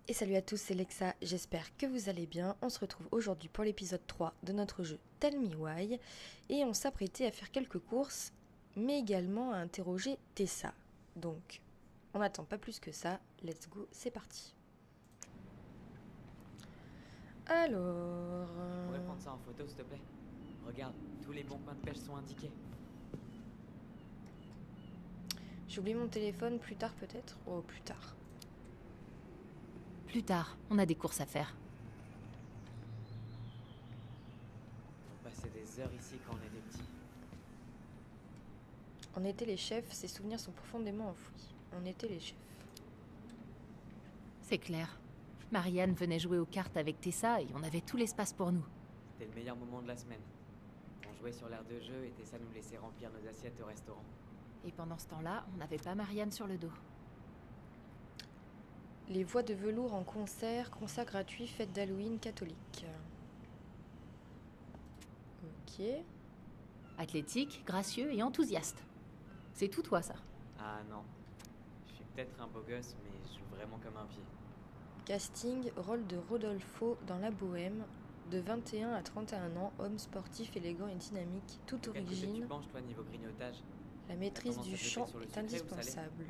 Et salut à tous, c'est Lexa, j'espère que vous allez bien. On se retrouve aujourd'hui pour l'épisode 3 de notre jeu Tell Me Why. Et on s'apprêtait à faire quelques courses, mais également à interroger Tessa. Donc, on n'attend pas plus que ça, let's go, c'est parti. Alors... Tu pourrais prendre ça en photo s'il te plaît? Regarde, tous les bons coins de pêche sont indiqués. J'ai oublié mon téléphone, plus tard peut-être? Oh, plus tard. Plus tard, on a des courses à faire. On passait des heures ici quand on était petits. On était les chefs, ces souvenirs sont profondément enfouis. On était les chefs. C'est clair. Marianne venait jouer aux cartes avec Tessa et on avait tout l'espace pour nous. C'était le meilleur moment de la semaine. On jouait sur l'aire de jeu et Tessa nous laissait remplir nos assiettes au restaurant. Et pendant ce temps-là, on n'avait pas Marianne sur le dos. Les voix de velours en concert, concert gratuit, fête d'Halloween catholique. Ok. Athlétique, gracieux et enthousiaste. C'est tout toi, ça. Ah non. Je suis peut-être un beau gosse, mais je joue vraiment comme un pied. Casting, rôle de Rodolfo dans La Bohème, de 21 à 31 ans, homme sportif, élégant et dynamique, toute Quel côté tu origine. penches toi niveau grignotage? La maîtrise T'as du tendance à chant peser sur le est sucré ou salé? indispensable.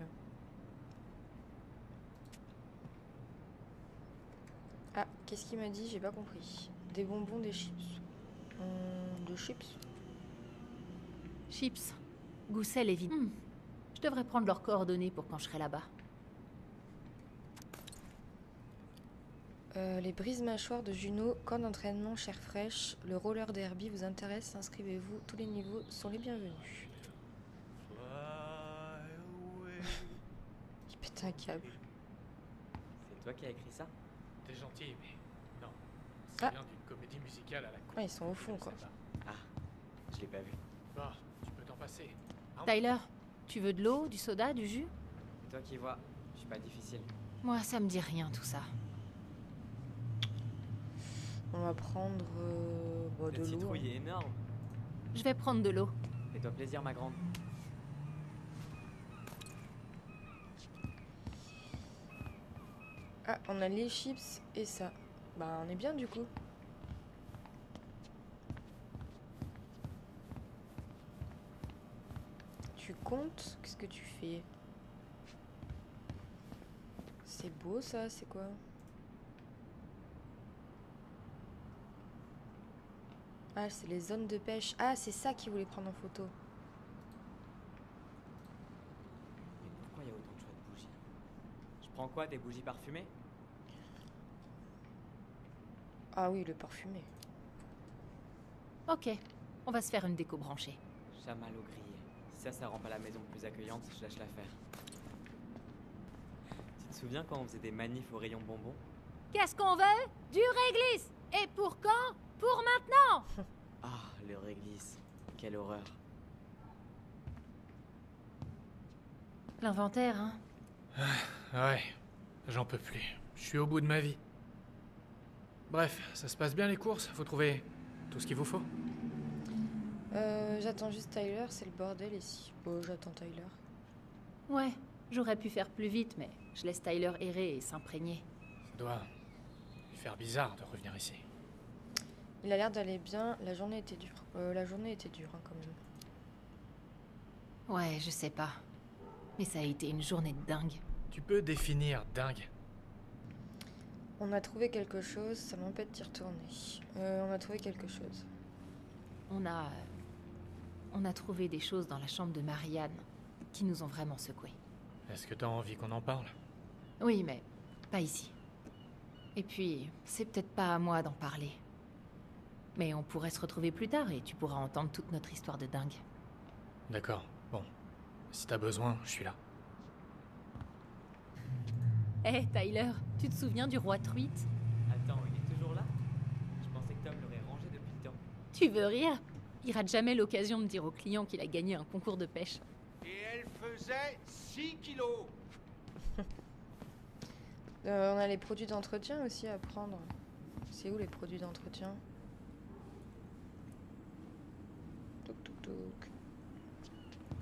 Ah, qu'est-ce qu'il m'a dit? J'ai pas compris. Des bonbons, des chips. De chips? Chips. Goussel et vide. Je devrais prendre leurs coordonnées pour quand je serai là-bas. Les brises-mâchoires de Juno, camp d'entraînement chair fraîche, le roller derby vous intéresse, inscrivez-vous, tous les niveaux sont les bienvenus. Il pète un câble. C'est toi qui as écrit ça? T'es gentil, mais non. Ah. Ça vient d'une comédie musicale à la con. Ah, ils sont au fond, quoi. Ah, je l'ai pas vu. Bah, tu peux t'en passer. Hein? Tyler, tu veux de l'eau, du soda, du jus? C'est toi qui vois. Je suis pas difficile. Moi, ça me dit rien, tout ça. On va prendre de Le l'eau. citrouille est énorme. Je vais prendre de l'eau. Fais-toi plaisir, ma grande. Ah, on a les chips et ça. Bah, on est bien du coup. Tu comptes? Qu'est-ce que tu fais? C'est beau ça, c'est quoi? Ah, c'est les zones de pêche. Ah, c'est ça qu'ils voulaient prendre en photo. Mais pourquoi il y a autant de choix de bougies? Je prends quoi, des bougies parfumées? Ah oui, le parfumé. Ok, on va se faire une déco branchée. Chamallow grillé. Si ça rend pas la maison plus accueillante, je lâche l'affaire. Tu te souviens quand on faisait des manifs au rayon bonbons? Qu'est-ce qu'on veut? Du réglisse. Et pour quand? Pour maintenant. Ah, le réglisse. Quelle horreur. L'inventaire, hein? Ouais, j'en peux plus. Je suis au bout de ma vie. Bref, ça se passe bien les courses? Faut trouver tout ce qu'il vous faut? J'attends juste Tyler, c'est le bordel ici. Oh, j'attends Tyler. Ouais, j'aurais pu faire plus vite, mais je laisse Tyler errer et s'imprégner. Ça doit lui faire bizarre de revenir ici. Il a l'air d'aller bien, la journée était dure. La journée était dure hein, quand même. Ouais, je sais pas. Mais ça a été une journée de dingue. Tu peux définir dingue? On a trouvé quelque chose, ça m'empêche d'y retourner. On a trouvé quelque chose. On a trouvé des choses dans la chambre de Marianne qui nous ont vraiment secoués. Est-ce que t'as envie qu'on en parle? Oui, mais pas ici. Et puis, c'est peut-être pas à moi d'en parler. Mais on pourrait se retrouver plus tard et tu pourras entendre toute notre histoire de dingue. D'accord, bon. Si t'as besoin, je suis là. Hé, Tyler, tu te souviens du roi truite? Attends, il est toujours là? Je pensais que Tom l'aurait rangé depuis le temps. Tu veux rire? Il rate jamais l'occasion de dire aux clients qu'il a gagné un concours de pêche. Et elle faisait 6 kilos. On a les produits d'entretien aussi à prendre. C'est où les produits d'entretien? Toc toc toc.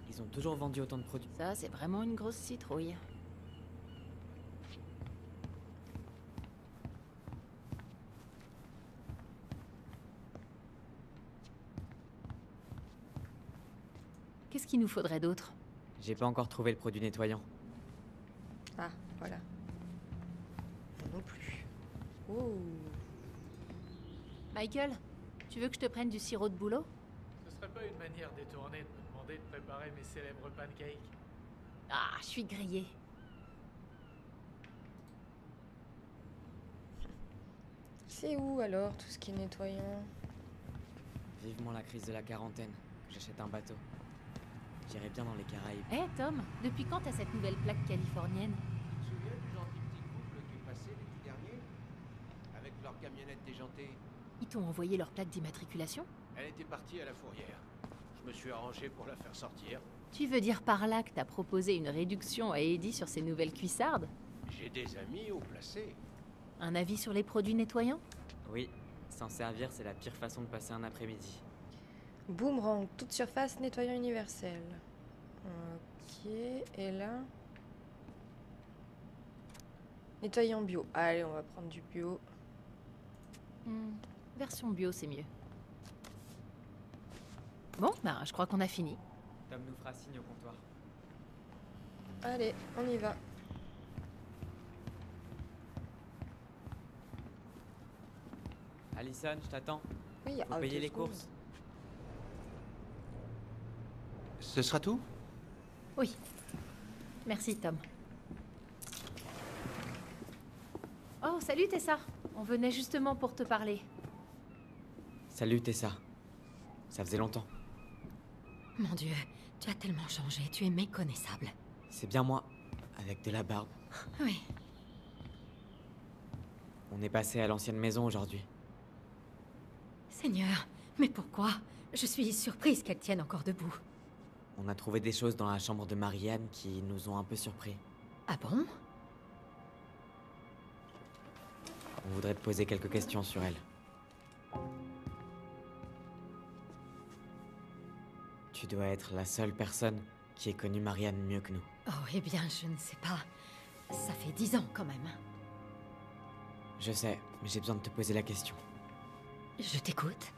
Ils ont toujours vendu autant de produits. Ça, c'est vraiment une grosse citrouille. Qu'est-ce qu'il nous faudrait d'autre? J'ai pas encore trouvé le produit nettoyant. Ah, voilà. Non plus. Oh. Michael, tu veux que je te prenne du sirop de boulot? Ce serait pas une manière détournée de me demander de préparer mes célèbres pancakes? Ah, je suis grillée. C'est où alors tout ce qui est nettoyant? Vivement la crise de la quarantaine, que j'achète un bateau. J'irai bien dans les Caraïbes. Hé Tom, depuis quand t'as cette nouvelle plaque californienne? Tu te souviens du gentil petit couple qui est passé l'été dernier? Avec leur camionnette déjantée. Ils t'ont envoyé leur plaque d'immatriculation? Elle était partie à la fourrière. Je me suis arrangé pour la faire sortir. Tu veux dire par là que t'as proposé une réduction à Eddie sur ses nouvelles cuissardes? J'ai des amis haut placés. Un avis sur les produits nettoyants? Oui, s'en servir, c'est la pire façon de passer un après-midi. Boomerang, toute surface nettoyant universel. Ok, et là? Nettoyant bio. Allez, on va prendre du bio. Version bio, c'est mieux. Bon, ben, je crois qu'on a fini. Tom nous fera signe au comptoir. Allez, on y va. Allison, je t'attends. Oui, Faut payer les courses. Ce sera tout? Oui. Merci, Tom. Oh, salut Tessa. On venait justement pour te parler. Salut Tessa. Ça faisait longtemps. Mon Dieu, tu as tellement changé, tu es méconnaissable. C'est bien moi, avec de la barbe. Oui, On est passé à l'ancienne maison aujourd'hui. Seigneur, mais pourquoi? Je suis surprise qu'elle tienne encore debout. On a trouvé des choses dans la chambre de Marianne qui nous ont un peu surpris. Ah bon? On voudrait te poser quelques questions sur elle. Tu dois être la seule personne qui ait connu Marianne mieux que nous. Oh, eh bien, je ne sais pas. Ça fait 10 ans quand même. Je sais, mais j'ai besoin de te poser la question. Je t'écoute.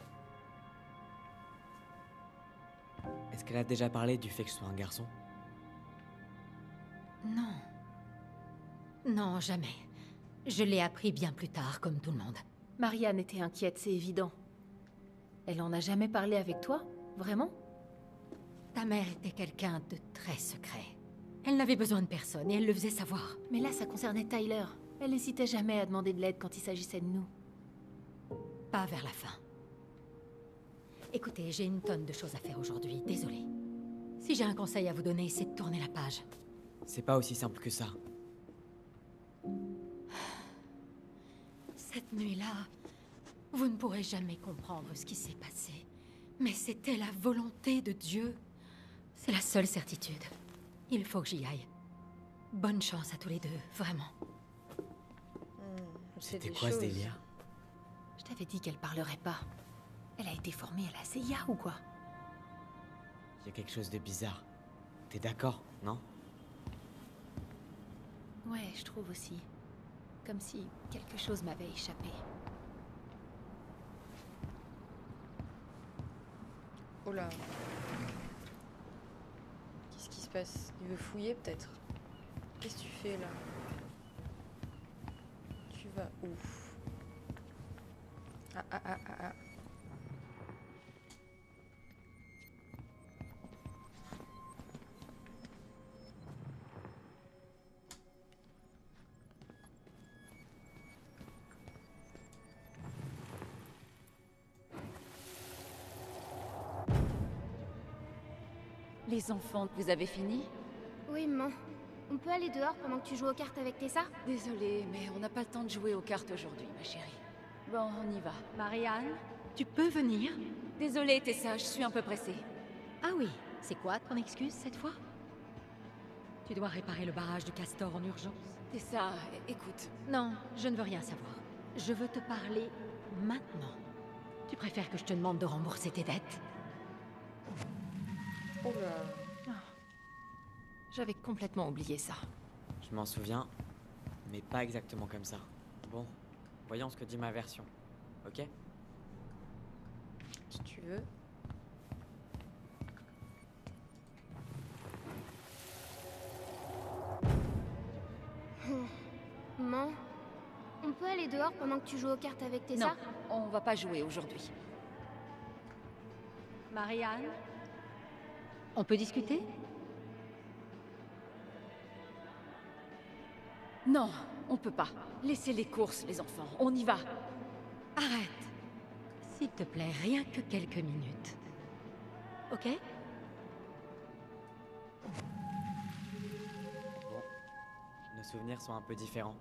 Est-ce qu'elle a déjà parlé du fait que je sois un garçon? Non. Non, jamais. Je l'ai appris bien plus tard, comme tout le monde. Marianne était inquiète, c'est évident. Elle en a jamais parlé avec toi? Vraiment? Ta mère était quelqu'un de très secret. Elle n'avait besoin de personne et elle le faisait savoir. Mais là, ça concernait Tyler. Elle n'hésitait jamais à demander de l'aide quand il s'agissait de nous. Pas vers la fin. Écoutez, j'ai une tonne de choses à faire aujourd'hui, désolée. Si j'ai un conseil à vous donner, c'est de tourner la page. C'est pas aussi simple que ça. Cette nuit-là, vous ne pourrez jamais comprendre ce qui s'est passé. Mais c'était la volonté de Dieu. C'est la seule certitude. Il faut que j'y aille. Bonne chance à tous les deux, vraiment. C'était quoi ce délire? Je t'avais dit qu'elle parlerait pas. Elle a été formée à la CIA ou quoi? Il y a quelque chose de bizarre. T'es d'accord, non? Ouais, je trouve aussi. Comme si quelque chose m'avait échappé. Oh là. Qu'est-ce qui se passe? Il veut fouiller peut-être? Qu'est-ce que tu fais là? Tu vas où? Ah. Les enfants, vous avez fini? Oui, maman. On peut aller dehors pendant que tu joues aux cartes avec Tessa? Désolée, mais on n'a pas le temps de jouer aux cartes aujourd'hui, ma chérie. Bon, on y va. Marianne, tu peux venir? Désolée, Tessa, je suis un peu pressée. Ah oui, c'est quoi ton excuse cette fois? Tu dois réparer le barrage du Castor en urgence. Tessa, écoute. Non, je ne veux rien savoir. Je veux te parler maintenant. Tu préfères que je te demande de rembourser tes dettes? Oh là. J'avais complètement oublié ça. Je m'en souviens, mais pas exactement comme ça. Bon, voyons ce que dit ma version. Ok? Si tu veux. On peut aller dehors pendant que tu joues aux cartes avec Non, Tessa? on va pas jouer aujourd'hui. Marianne? On peut discuter? Non, on peut pas. Laissez les courses, les enfants. On y va. Arrête. S'il te plaît, rien que quelques minutes. Ok? Bon, nos souvenirs sont un peu différents.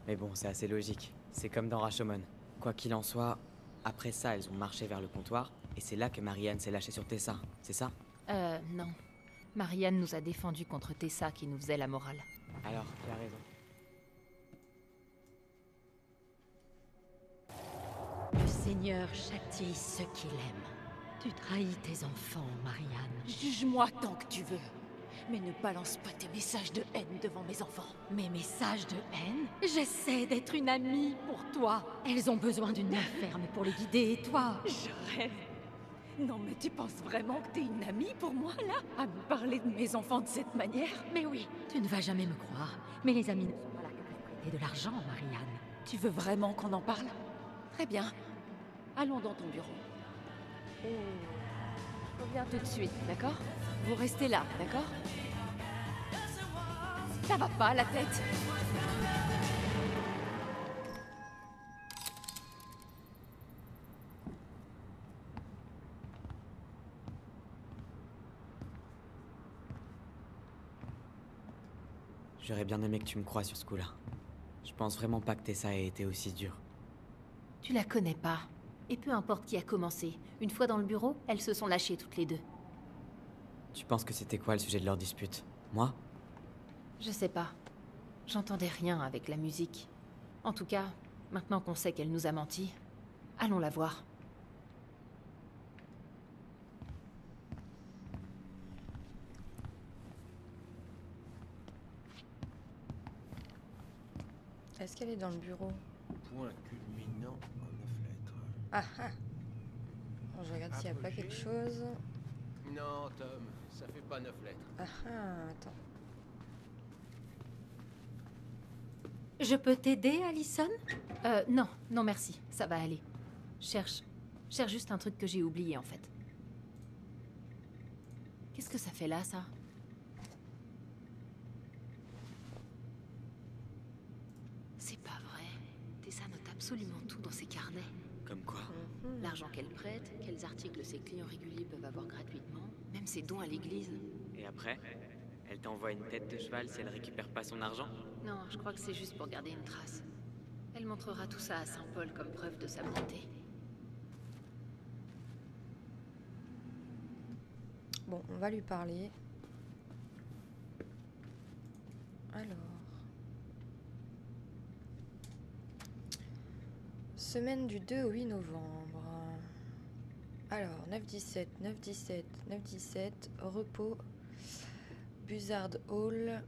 Mais bon, c'est assez logique. C'est comme dans Rashomon. Quoi qu'il en soit, après ça, elles ont marché vers le comptoir, et c'est là que Marianne s'est lâchée sur Tessa, c'est ça? Non. Marianne nous a défendus contre Tessa qui nous faisait la morale. Alors, tu as raison. Le Seigneur châtie ceux qu'il aime. Tu trahis tes enfants, Marianne. Juge-moi tant que tu veux. Mais ne balance pas tes messages de haine devant mes enfants. Mes messages de haine? J'essaie d'être une amie pour toi. Elles ont besoin d'une main ferme pour les guider, et toi? Je rêve. Non mais tu penses vraiment que t'es une amie pour moi, là? À me parler de mes enfants de cette manière? Mais oui, tu ne vas jamais me croire. Mais les amis ne sont pas là que pour prêter de l'argent, Marianne. Tu veux vraiment qu'on en parle? Très bien. Allons dans ton bureau. Je reviens tout de suite, d'accord? Vous restez là, d'accord? Ça va pas, la tête? J'aurais bien aimé que tu me croies sur ce coup-là. Je pense vraiment pas que Tessa ait été aussi dure. Tu la connais pas. Et peu importe qui a commencé, une fois dans le bureau, elles se sont lâchées toutes les deux. Tu penses que c'était quoi le sujet de leur dispute? Moi? Je sais pas. J'entendais rien avec la musique. En tout cas, maintenant qu'on sait qu'elle nous a menti, allons la voir. Est-ce qu'elle est dans le bureau? Point culminant en 9 lettres. Ah ah. Bon, je regarde s'il n'y a pas quelque chose. Non, Tom, ça fait pas 9 lettres. Ah ah, attends. Je peux t'aider, Allison? Non, non merci, ça va aller. Cherche juste un truc que j'ai oublié en fait. Qu'est-ce que ça fait là, ça? C'est pas vrai. Tessa note absolument tout dans ses carnets. Comme quoi? L'argent qu'elle prête, quels articles ses clients réguliers peuvent avoir gratuitement, même ses dons à l'église. Et après? Elle t'envoie une tête de cheval si elle récupère pas son argent? Non, je crois que c'est juste pour garder une trace. Elle montrera tout ça à Saint-Paul comme preuve de sa bonté. Bon, on va lui parler. Alors. Semaine du 2 au 8 novembre. Alors, 9-17, 9-17, 9-17, repos. Buzzard Hall,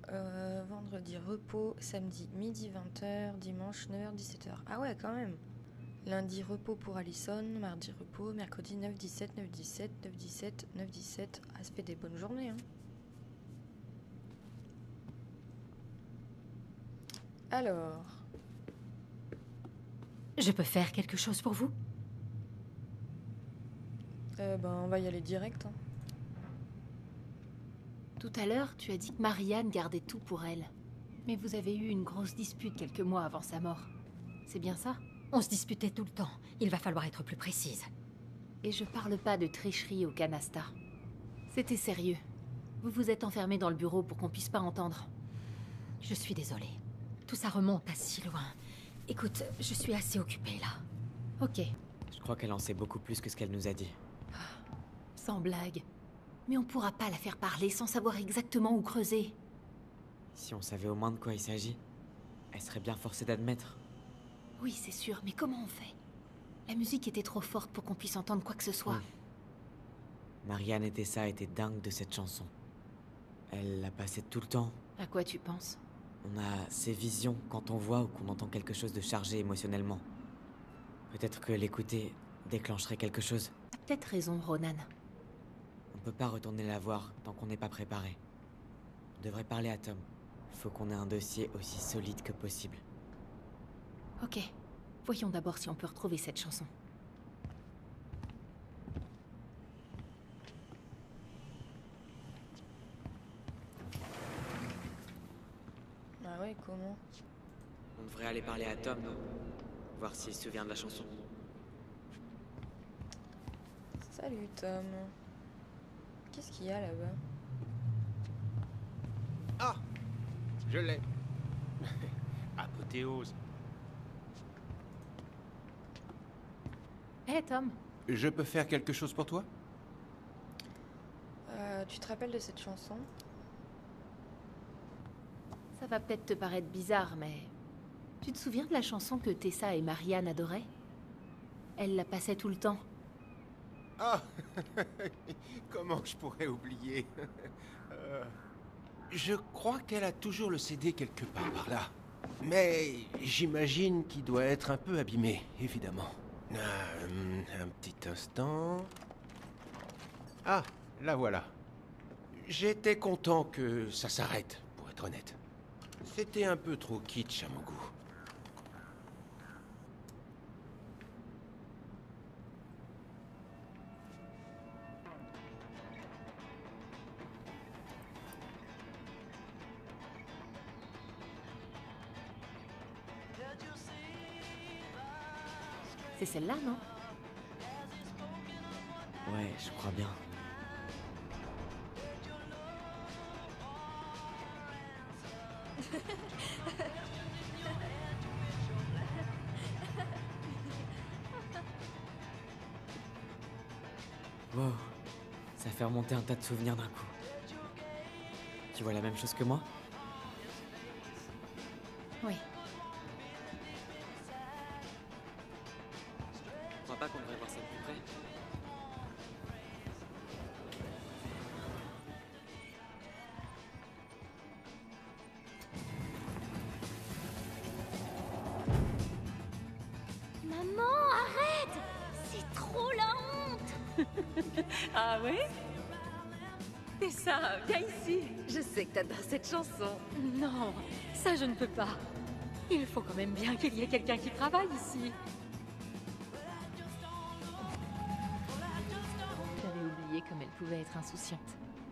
vendredi repos, samedi midi 20h, dimanche 9h 17h. Ah ouais, quand même. Lundi repos pour Allison, mardi repos, mercredi 9-17, 9-17, 9-17, 9-17. Ah, ça fait des bonnes journées, hein. Alors, Je peux faire quelque chose pour vous? on va y aller direct, hein. Tout à l'heure, tu as dit que Marianne gardait tout pour elle. Mais vous avez eu une grosse dispute quelques mois avant sa mort. C'est bien ça? On se disputait tout le temps. Il va falloir être plus précise. Et je parle pas de tricherie au canasta. C'était sérieux. Vous vous êtes enfermés dans le bureau pour qu'on puisse pas entendre. Je suis désolée. Tout ça remonte à si loin. Écoute, je suis assez occupée là. Ok, Je crois qu'elle en sait beaucoup plus que ce qu'elle nous a dit. sans blague. Mais on pourra pas la faire parler sans savoir exactement où creuser. Si on savait au moins de quoi il s'agit, elle serait bien forcée d'admettre. Oui, c'est sûr, mais comment on fait? La musique était trop forte pour qu'on puisse entendre quoi que ce soit. Marianne et Tessa étaient dingues de cette chanson. Elle la passait tout le temps. À quoi tu penses? On a ces visions quand on voit ou qu'on entend quelque chose de chargé émotionnellement. Peut-être que l'écouter déclencherait quelque chose. T'as peut-être raison, Ronan. On peut pas retourner la voir tant qu'on n'est pas préparé. On devrait parler à Tom. Faut qu'on ait un dossier aussi solide que possible. Ok. Voyons d'abord si on peut retrouver cette chanson. Ah ouais, comment? On devrait aller parler à Tom, non? Voir s'il se souvient de la chanson. Salut Tom. Qu'est-ce qu'il y a là-bas? Ah, je l'ai. Apothéose. Hé Tom, Je peux faire quelque chose pour toi? Tu te rappelles de cette chanson? ça va peut-être te paraître bizarre, mais... Tu te souviens de la chanson que Tessa et Marianne adoraient? Elle la passait tout le temps. Ah, comment je pourrais oublier? Je crois qu'elle a toujours le CD quelque part par là. Mais j'imagine qu'il doit être un peu abîmé, évidemment. Un petit instant... Ah, la voilà. J'étais content que ça s'arrête, pour être honnête. C'était un peu trop kitsch à mon goût. C'est celle-là, non? Ouais, je crois bien. Wow, ça fait remonter un tas de souvenirs d'un coup. Tu vois la même chose que moi? Oui. Tu crois pas qu'on devrait voir ça de plus près? Maman, arrête! C'est trop la honte! Ah oui? Tessa, viens ici. Je sais que t'adores cette chanson. Non, ça je ne peux pas. Il faut quand même bien qu'il y ait quelqu'un qui travaille ici. J'avais oublié comme elle pouvait être insouciante.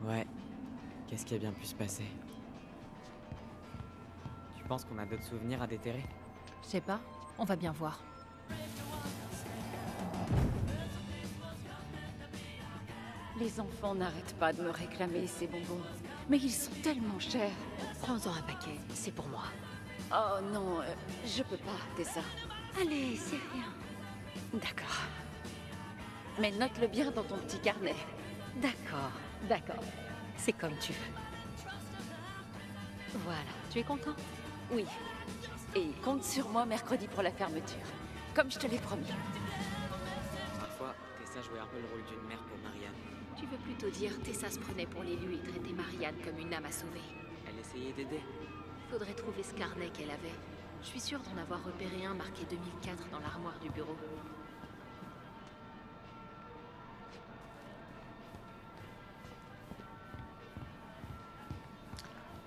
Ouais. Qu'est-ce qui a bien pu se passer? Tu penses qu'on a d'autres souvenirs à déterrer? Je sais pas, on va bien voir. Les enfants n'arrêtent pas de me réclamer ces bonbons. Mais ils sont tellement chers. Prends-en un paquet, c'est pour moi. Oh non, je peux pas, Tessa. Allez, c'est rien. D'accord. Mais note-le bien dans ton petit carnet. D'accord, d'accord. C'est comme tu veux. Voilà, tu es content? Oui. Et compte sur moi mercredi pour la fermeture. Comme je te l'ai promis. Parfois, Tessa jouait un peu le rôle d'une mère pour Marianne. Tu veux plutôt dire Tessa se prenait pour l'élu et traitait Marianne comme une âme à sauver. Elle essayait d'aider. Faudrait trouver ce carnet qu'elle avait. Je suis sûre d'en avoir repéré un marqué 2004 dans l'armoire du bureau.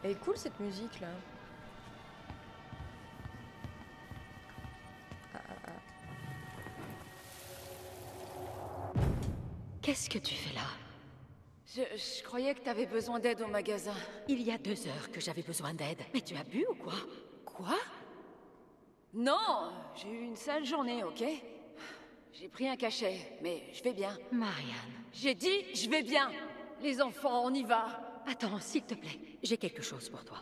Elle est cool cette musique là. Qu'est-ce que tu fais là? Je croyais que t'avais besoin d'aide au magasin. Il y a 2 heures que j'avais besoin d'aide. Mais tu as bu ou quoi? Quoi? Non, j'ai eu une sale journée, ok? J'ai pris un cachet, mais je vais bien. Marianne. J'ai dit, je vais bien. Les enfants, on y va. Attends, s'il te plaît, j'ai quelque chose pour toi.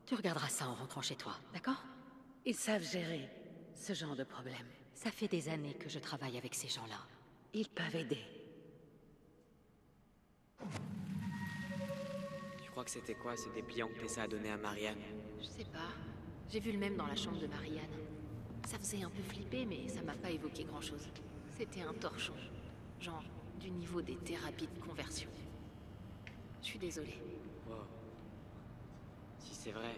Tu regarderas ça en rentrant chez toi, d'accord? Ils savent gérer ce genre de problème. Ça fait des années que je travaille avec ces gens-là. Ils peuvent aider. Tu crois que c'était quoi ce dépliant que Tessa a donné à Marianne? Je sais pas. J'ai vu le même dans la chambre de Marianne. Ça faisait un peu flipper, mais ça m'a pas évoqué grand-chose. C'était un torchon. Genre, du niveau des thérapies de conversion. Je suis désolée. Wow. Si c'est vrai,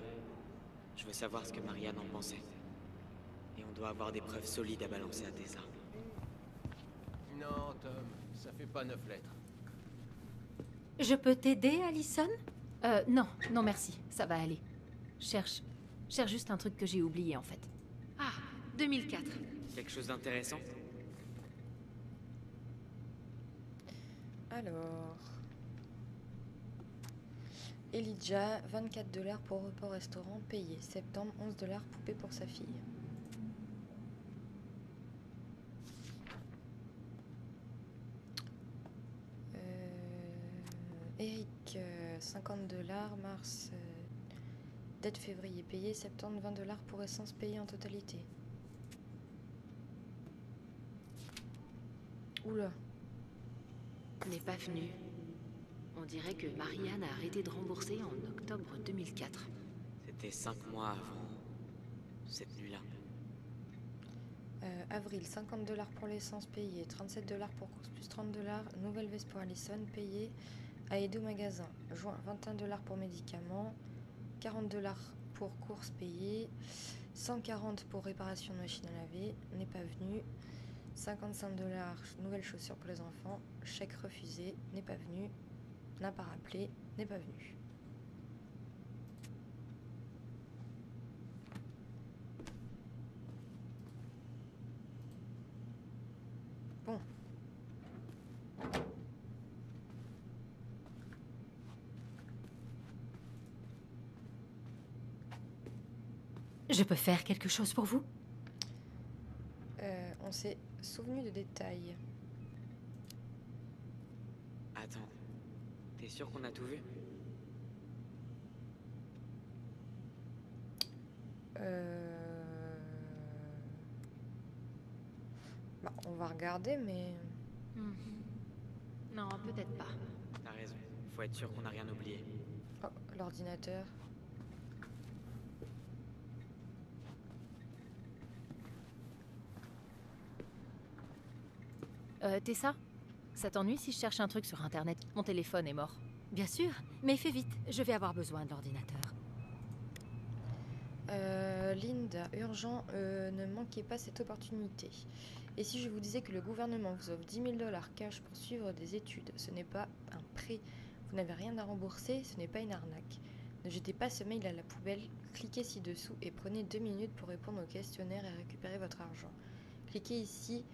je veux savoir ce que Marianne en pensait. Et on doit avoir des preuves solides à balancer à Tessa. Non, Tom, ça fait pas 9 lettres. Je peux t'aider, Allison? Non, merci, ça va aller. Cherche juste un truc que j'ai oublié en fait. Ah, 2004. Quelque chose d'intéressant? Alors... Elijah, 24 $ pour repas au restaurant payé. Septembre, 11 $ poupée pour sa fille. Eric, 50 $. Mars, date février payé. Septembre, 20 $ pour essence payée en totalité. Oula. N'est pas venu. On dirait que Marianne a arrêté de rembourser en octobre 2004. C'était 5 mois avant cette nuit-là. Avril, 50 $ pour l'essence payée. 37 $ pour course plus 30 $. Nouvelle veste pour Allison payée. À Edo Magasin. Juin, 21 $ pour médicaments. 40 $ pour courses payées. 140 pour réparation de machine à laver. N'est pas venu. 55 $, nouvelles chaussures pour les enfants. Chèque refusé. N'est pas venu. N'a pas rappelé. N'est pas venu. Bon. Je peux faire quelque chose pour vous? On s'est souvenu de détails. Attends, t'es sûr qu'on a tout vu? Bah, on va regarder, mais... Non, peut-être pas. T'as raison, faut être sûr qu'on n'a rien oublié. Oh, l'ordinateur. Tessa, ça t'ennuie si je cherche un truc sur internet? Mon téléphone est mort. Bien sûr, mais fais vite, je vais avoir besoin de l'ordinateur. Linda, urgent, ne manquez pas cette opportunité. Et si je vous disais que le gouvernement vous offre 10 000 $ cash pour suivre des études, ce n'est pas un prêt, vous n'avez rien à rembourser, ce n'est pas une arnaque. Ne jetez pas ce mail à la poubelle, cliquez ci-dessous et prenez 2 minutes pour répondre au questionnaire et récupérer votre argent. Cliquez ici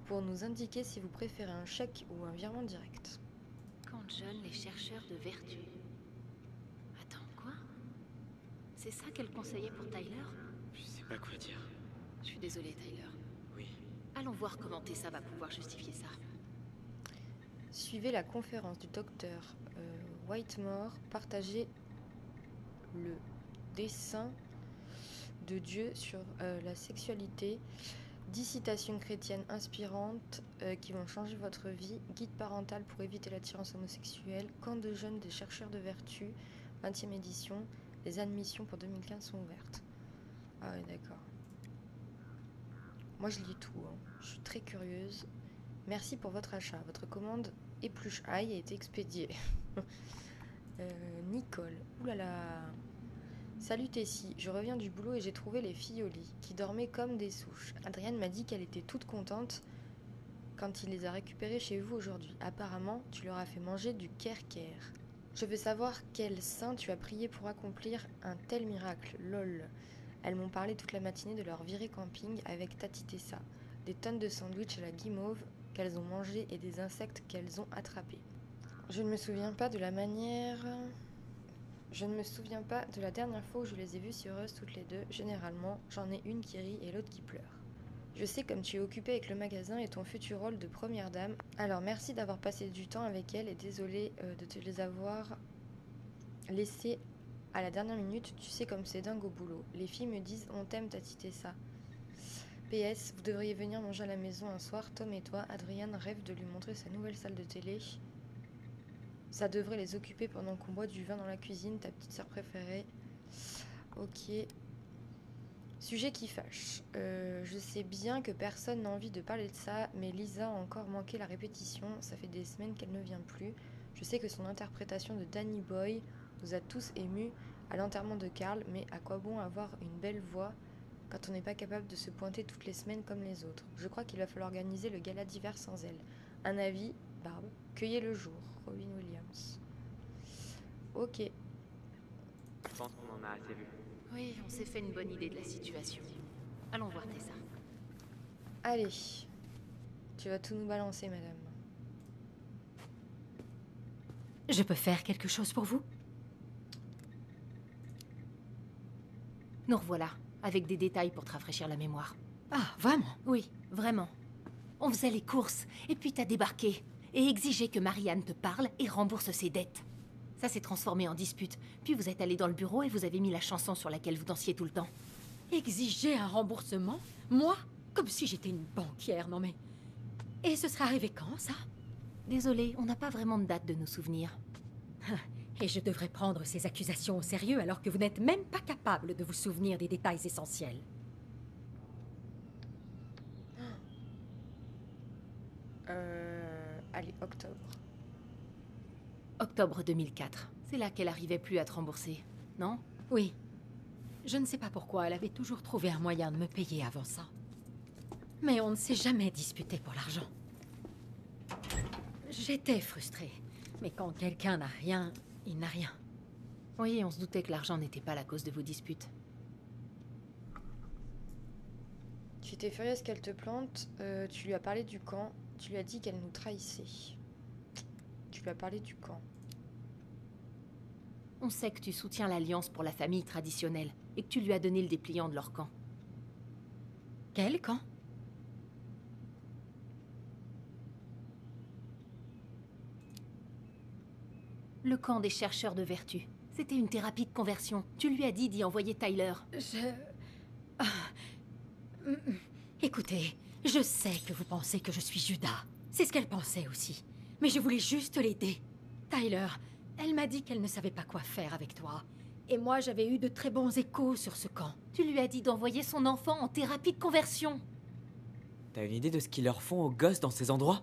pour nous indiquer si vous préférez un chèque ou un virement direct. Quand jeunes, les chercheurs de vertu. Attends, quoi? C'est ça qu'elle conseillait pour Tyler? Je sais pas quoi dire. Je suis désolée, Tyler. Oui. Allons voir comment Tessa va pouvoir justifier ça. Suivez la conférence du docteur Whitmore, partagez le dessein de Dieu sur la sexualité, 10 citations chrétiennes inspirantes qui vont changer votre vie, guide parental pour éviter l'attirance homosexuelle, camp de jeunes des chercheurs de vertu, 20e édition, les admissions pour 2015 sont ouvertes. Ah ouais, d'accord. Moi je lis tout, hein. Je suis très curieuse. Merci pour votre achat, votre commande épluche ail a été expédiée. Nicole, oulala. Salut Tessie, je reviens du boulot et j'ai trouvé les filles au lit, qui dormaient comme des souches. Adrienne m'a dit qu'elle était toute contente quand il les a récupérées chez vous aujourd'hui. Apparemment, tu leur as fait manger du kerker. Je veux savoir quel saint tu as prié pour accomplir un tel miracle, lol. Elles m'ont parlé toute la matinée de leur virée camping avec Tati Tessa. Des tonnes de sandwichs à la guimauve qu'elles ont mangés et des insectes qu'elles ont attrapés. Je ne me souviens pas de la manière... Je ne me souviens pas de la dernière fois où je les ai vues si heureuses toutes les deux. Généralement, j'en ai une qui rit et l'autre qui pleure. Je sais comme tu es occupée avec le magasin et ton futur rôle de première dame. Alors merci d'avoir passé du temps avec elle et désolée de te les avoir laissées à la dernière minute. Tu sais comme c'est dingue au boulot. Les filles me disent on t'aime Tati Tessa. PS, vous devriez venir manger à la maison un soir, Tom et toi. Adrienne rêve de lui montrer sa nouvelle salle de télé. Ça devrait les occuper pendant qu'on boit du vin dans la cuisine, ta petite sœur préférée. Ok. Sujet qui fâche. Je sais bien que personne n'a envie de parler de ça, mais Lisa a encore manqué la répétition. Ça fait des semaines qu'elle ne vient plus. Je sais que son interprétation de Danny Boy nous a tous émus à l'enterrement de Carl, mais à quoi bon avoir une belle voix quand on n'est pas capable de se pointer toutes les semaines comme les autres? Je crois qu'il va falloir organiser le gala d'hiver sans elle. Un avis, Barbe. Cueillez le jour. Robin Williams. Ok. Je pense qu'on en a assez vu. Oui, on s'est fait une bonne idée de la situation. Allons voir Tessa. Allez. Tu vas tout nous balancer, madame. Je peux faire quelque chose pour vous? Nous revoilà, avec des détails pour te rafraîchir la mémoire. Ah, vraiment? Oui, vraiment. On faisait les courses, et puis t'as débarqué, et exigé que Marianne te parle et rembourse ses dettes. Ça s'est transformé en dispute, puis vous êtes allé dans le bureau et vous avez mis la chanson sur laquelle vous dansiez tout le temps. Exiger un remboursement? Moi? Comme si j'étais une banquière, non mais... Et ce serait arrivé quand, ça? Désolée, on n'a pas vraiment de date de nos souvenirs. Et je devrais prendre ces accusations au sérieux alors que vous n'êtes même pas capable de vous souvenir des détails essentiels. Allez, octobre. Octobre 2004. C'est là qu'elle arrivait plus à te rembourser, non? Oui. Je ne sais pas pourquoi, elle avait toujours trouvé un moyen de me payer avant ça. Mais on ne s'est jamais disputé pour l'argent. J'étais frustrée. Mais quand quelqu'un n'a rien, il n'a rien. Oui, on se doutait que l'argent n'était pas la cause de vos disputes. Tu étais furieuse qu'elle te plante, tu lui as parlé du camp, tu lui as dit qu'elle nous trahissait. Tu lui as parlé du camp. On sait que tu soutiens l'Alliance pour la famille traditionnelle, et que tu lui as donné le dépliant de leur camp. Quel camp? Le camp des chercheurs de vertu. C'était une thérapie de conversion. Tu lui as dit d'y envoyer Tyler. Écoutez, je sais que vous pensez que je suis Judas. C'est ce qu'elle pensait aussi. Mais je voulais juste l'aider. Tyler, elle m'a dit qu'elle ne savait pas quoi faire avec toi. Et moi, j'avais eu de très bons échos sur ce camp. Tu lui as dit d'envoyer son enfant en thérapie de conversion. T'as une idée de ce qu'ils leur font aux gosses dans ces endroits?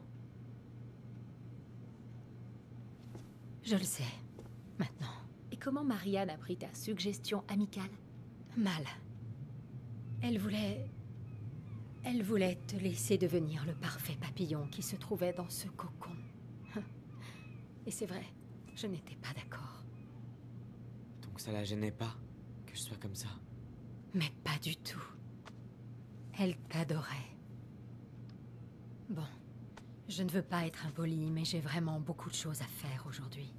Je le sais. Maintenant. Et comment Marianne a pris ta suggestion amicale? Mal. Elle voulait te laisser devenir le parfait papillon qui se trouvait dans ce cocon. Et c'est vrai, je n'étais pas d'accord. Donc ça la gênait pas que je sois comme ça? Mais pas du tout. Elle t'adorait. Bon, je ne veux pas être impolie, mais j'ai vraiment beaucoup de choses à faire aujourd'hui.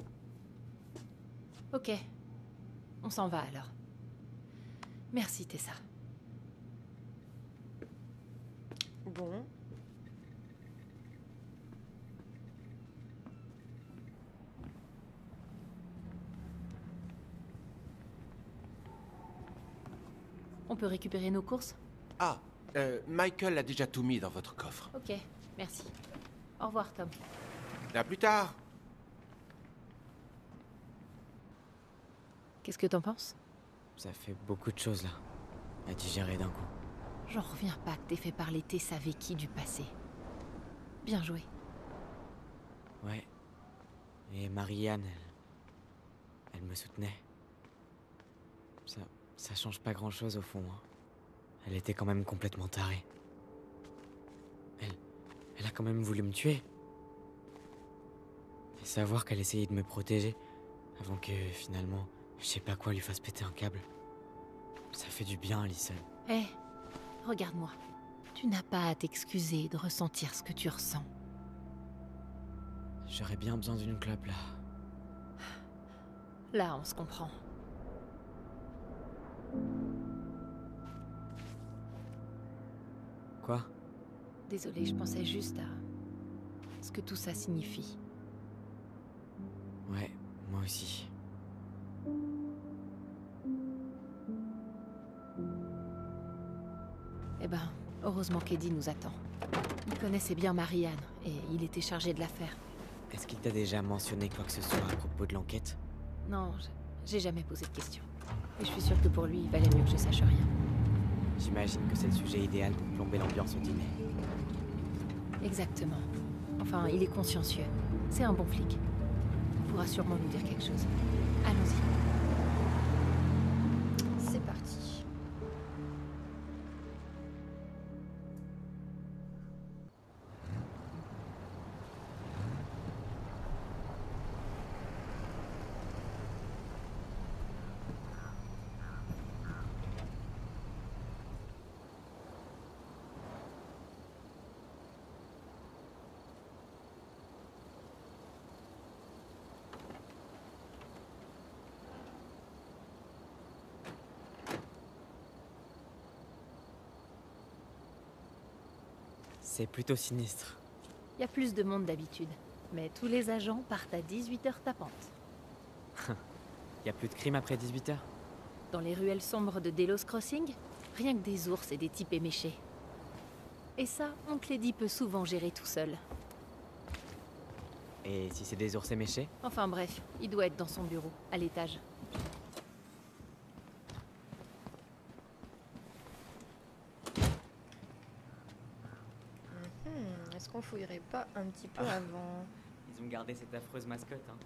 Ok. On s'en va alors. Merci, Tessa. Bon. On peut récupérer nos courses? Ah, Michael a déjà tout mis dans votre coffre. Ok, merci. Au revoir, Tom. À plus tard. Qu'est-ce que t'en penses? Ça fait beaucoup de choses là, à digérer d'un coup. J'en reviens pas que t'aies fait parler Tessa Vecchi du passé. Bien joué. Ouais. Et Marianne, elle me soutenait. Ça change pas grand-chose au fond. Hein. Elle était quand même complètement tarée. Elle a quand même voulu me tuer. Et savoir qu'elle essayait de me protéger avant que finalement, je sais pas quoi lui fasse péter un câble. Ça fait du bien, Alison. Hé, regarde-moi. Tu n'as pas à t'excuser de ressentir ce que tu ressens. J'aurais bien besoin d'une clope là. Là, on se comprend. Quoi? Désolée, je pensais juste à ce que tout ça signifie. Ouais, moi aussi. Eh ben, heureusement qu'Eddie nous attend. Il connaissait bien Marianne, et il était chargé de l'affaire. Est-ce qu'il t'a déjà mentionné quoi que ce soit à propos de l'enquête? Non, j'ai jamais posé de questions. Et je suis sûre que pour lui, il valait mieux que je sache rien. J'imagine que c'est le sujet idéal pour plomber l'ambiance au dîner. Exactement. Enfin, il est consciencieux. C'est un bon flic. Il pourra sûrement nous dire quelque chose. Allons-y. C'est parti. C'est plutôt sinistre. Il y a plus de monde d'habitude, mais tous les agents partent à 18h tapantes. Y a plus de crime après 18h? Dans les ruelles sombres de Delos Crossing, rien que des ours et des types éméchés. Et ça, Oncle Eddie peut souvent gérer tout seul. Et si c'est des ours éméchés? Enfin bref, il doit être dans son bureau, à l'étage. Est-ce qu'on fouillerait pas un petit peu avant? Ils ont gardé cette affreuse mascotte, hein.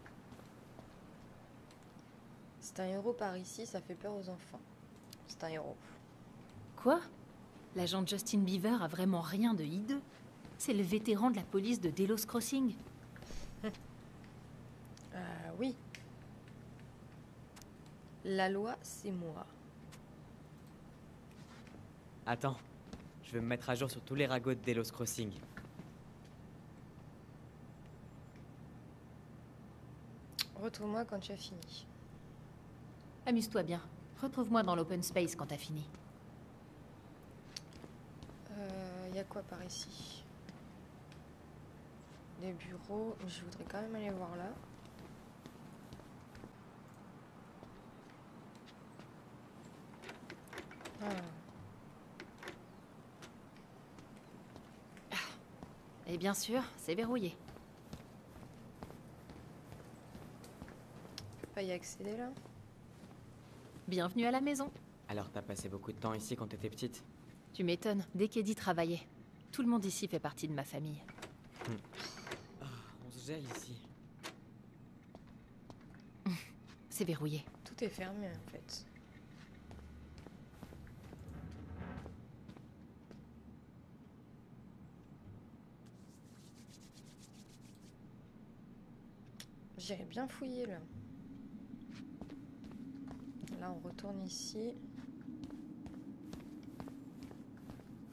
C'est un héros par ici, ça fait peur aux enfants. C'est un héros. Quoi? L'agent Justin Beaver a vraiment rien de hideux. C'est le vétéran de la police de Delos Crossing. Oui. La loi, c'est moi. Attends, je vais me mettre à jour sur tous les ragots de Delos Crossing. Retrouve-moi quand tu as fini. Amuse-toi bien. Retrouve-moi dans l'open space quand t'as fini. Y a quoi par ici? Des bureaux, mais je voudrais quand même aller voir là. Et bien sûr, c'est verrouillé. Je peux pas y accéder là? Bienvenue à la maison. Alors t'as passé beaucoup de temps ici quand t'étais petite? Tu m'étonnes, dès qu'Eddie travaillait. Tout le monde ici fait partie de ma famille. On se gèle ici. C'est verrouillé. Tout est fermé en fait. J'irais bien fouiller là. Là on retourne ici.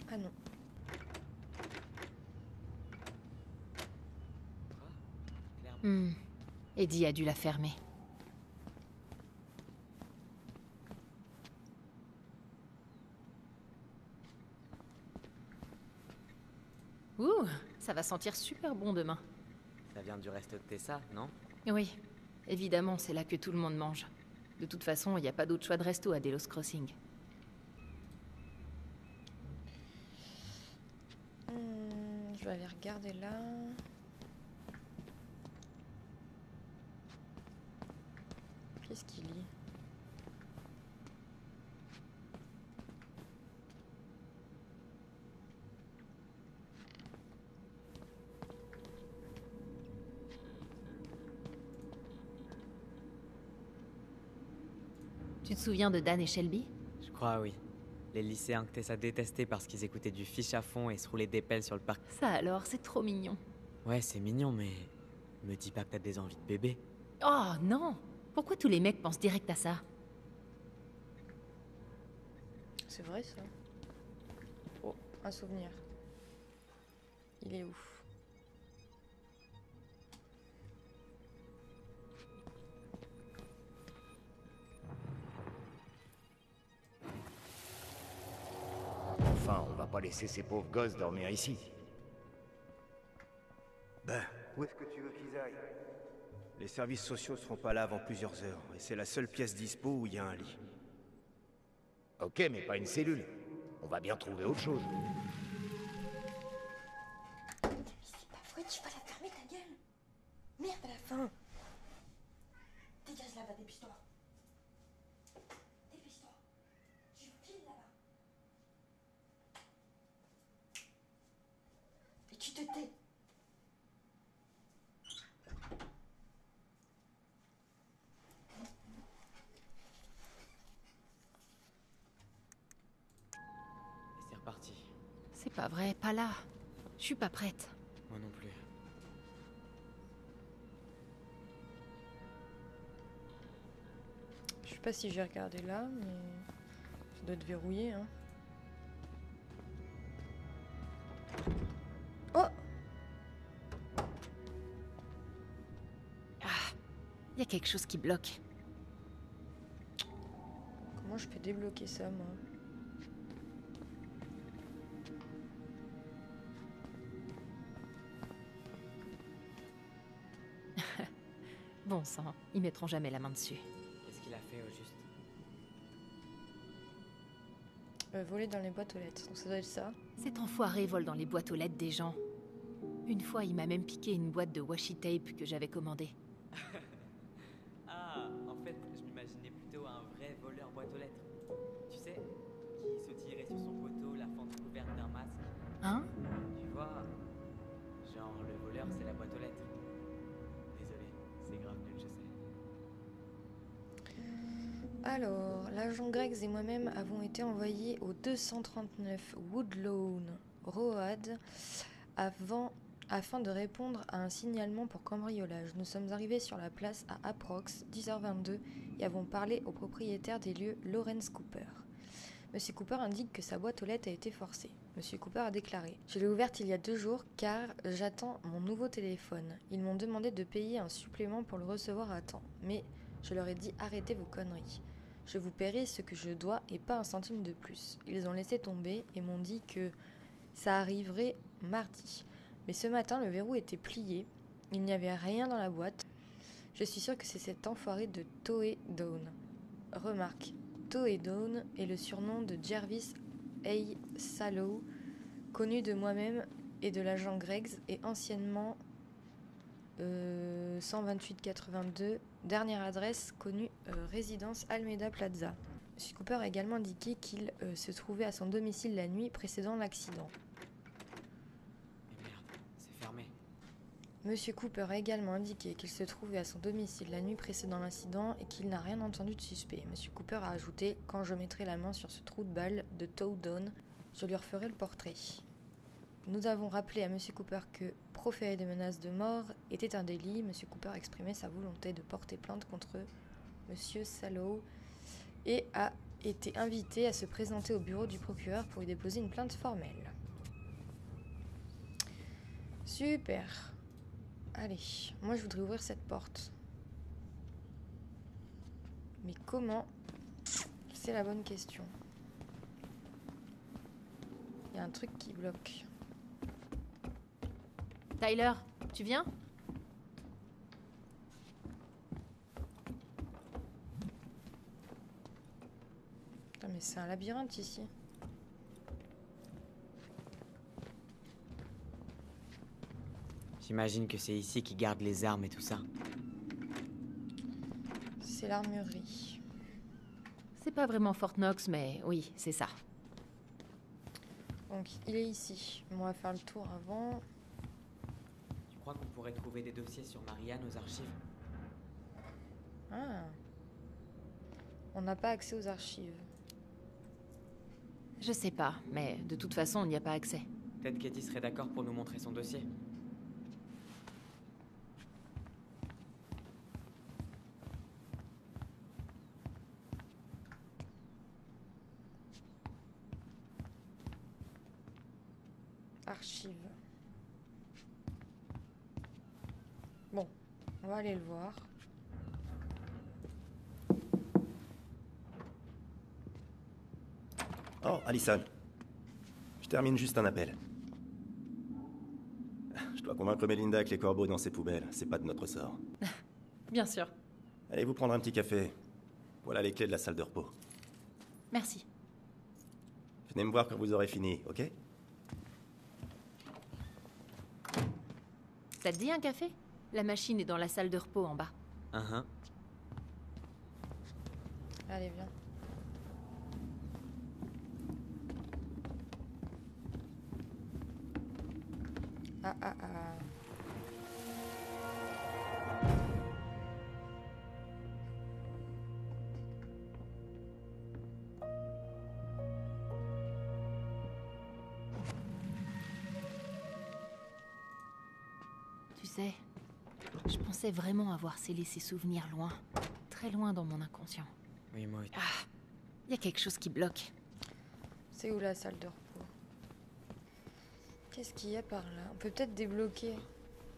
Ah non. Eddie a dû la fermer. Ouh, ça va sentir super bon demain. Ça vient du resto de Tessa, non? Oui, évidemment, c'est là que tout le monde mange. De toute façon, il n'y a pas d'autre choix de resto à Delos Crossing. Je vais aller regarder là. Qu'est-ce qu'il lit? Tu te souviens de Dan et Shelby? Je crois, oui. Les lycéens que Tessa détestait parce qu'ils écoutaient du fiche à fond et se roulaient des pelles sur le parc. Ça alors, c'est trop mignon. Ouais, c'est mignon, mais... Me dis pas que t'as des envies de bébé. Oh non! Pourquoi tous les mecs pensent direct à ça? C'est vrai ça. Oh, un souvenir. Il est où? Enfin, on va pas laisser ces pauvres gosses dormir ici. Ben, où est-ce que tu veux qu'ils aillent? Les services sociaux seront pas là avant plusieurs heures, et c'est la seule pièce dispo où il y a un lit. Ok, mais pas une cellule. On va bien trouver autre chose. Mais c'est pas vrai, tu vas la fermer ta gueule! Merde à la fin! Dégage là-bas, dépêche-toi! Dépêche-toi! Tu files là-bas! Et tu te tais! Et c'est reparti. C'est pas vrai, pas là. Je suis pas prête. Moi non plus. Je sais pas si j'ai regardé là, mais ça doit être verrouillé, hein. Oh! Il y a quelque chose qui bloque. Comment je peux débloquer ça, moi? Bon sang, ils mettront jamais la main dessus. Qu'est-ce qu'il a fait au juste? Voler dans les boîtes aux lettres, donc ça doit être ça. Cet enfoiré vole dans les boîtes aux lettres des gens. Une fois, il m'a même piqué une boîte de washi tape que j'avais commandée. Ah, en fait, je m'imaginais plutôt un vrai voleur boîte aux lettres. Tu sais, qui sautillerait sur son poteau, la fente couverte d'un masque. Hein? Tu vois, genre le voleur c'est la boîte aux lettres. Désolé, c'est grave nul, je sais. Alors, l'agent Greggs et moi-même avons été envoyés au 239 Woodlawn Road afin de répondre à un signalement pour cambriolage. Nous sommes arrivés sur la place à approx 10h22 et avons parlé au propriétaire des lieux, Lawrence Cooper. Monsieur Cooper indique que sa boîte aux lettres a été forcée. Monsieur Cooper a déclaré: « Je l'ai ouverte il y a 2 jours car j'attends mon nouveau téléphone. Ils m'ont demandé de payer un supplément pour le recevoir à temps. Mais je leur ai dit arrêtez vos conneries. Je vous paierai ce que je dois et pas un centime de plus. » Ils ont laissé tomber et m'ont dit que ça arriverait mardi. Mais ce matin, le verrou était plié. Il n'y avait rien dans la boîte. Je suis sûre que c'est cet enfoiré de Toe Dawn. Remarque, Toe Dawn est le surnom de Jervis A. Sallow, connu de moi-même et de l'agent Greggs, et anciennement 128-82, dernière adresse connue, résidence Almeida Plaza. M. Cooper a également indiqué qu'il se trouvait à son domicile la nuit précédant l'accident. Mais merde, c'est fermé. M. Cooper a également indiqué qu'il se trouvait à son domicile la nuit précédant l'incident et qu'il n'a rien entendu de suspect. M. Cooper a ajouté: « Quand je mettrai la main sur ce trou de balle de Toe Dawn, je lui referai le portrait. » Nous avons rappelé à M. Cooper que proférer des menaces de mort était un délit. M. Cooper a exprimé sa volonté de porter plainte contre M. Sallow et a été invité à se présenter au bureau du procureur pour y déposer une plainte formelle. Super. Allez, moi je voudrais ouvrir cette porte. Mais comment? C'est la bonne question. Il y a un truc qui bloque. Tyler, tu viens? Putain, mais c'est un labyrinthe ici. J'imagine que c'est ici qu'ils gardent les armes et tout ça. C'est l'armurerie. C'est pas vraiment Fort Knox, mais oui, c'est ça. Donc il est ici. On va faire le tour avant. Tu crois qu'on pourrait trouver des dossiers sur Marianne aux archives? Ah. On n'a pas accès aux archives. Je sais pas, mais de toute façon, on n'y a pas accès. Peut-être qu'Eddie serait d'accord pour nous montrer son dossier. Archives. Bon, on va aller le voir. Oh, Allison. Je termine juste un appel. Je dois convaincre Melinda que les corbeaux dans ses poubelles, c'est pas de notre sort. Bien sûr. Allez vous prendre un petit café. Voilà les clés de la salle de repos. Merci. Venez me voir quand vous aurez fini, ok? Ça te dit un café? La machine est dans la salle de repos en bas. Allez, viens. Ah ah ah. Tu sais, je pensais vraiment avoir scellé ces souvenirs loin, très loin dans mon inconscient. Oui, moi. Ah, il y a quelque chose qui bloque. C'est où la salle de repos? Qu'est-ce qu'il y a par là? On peut peut-être débloquer.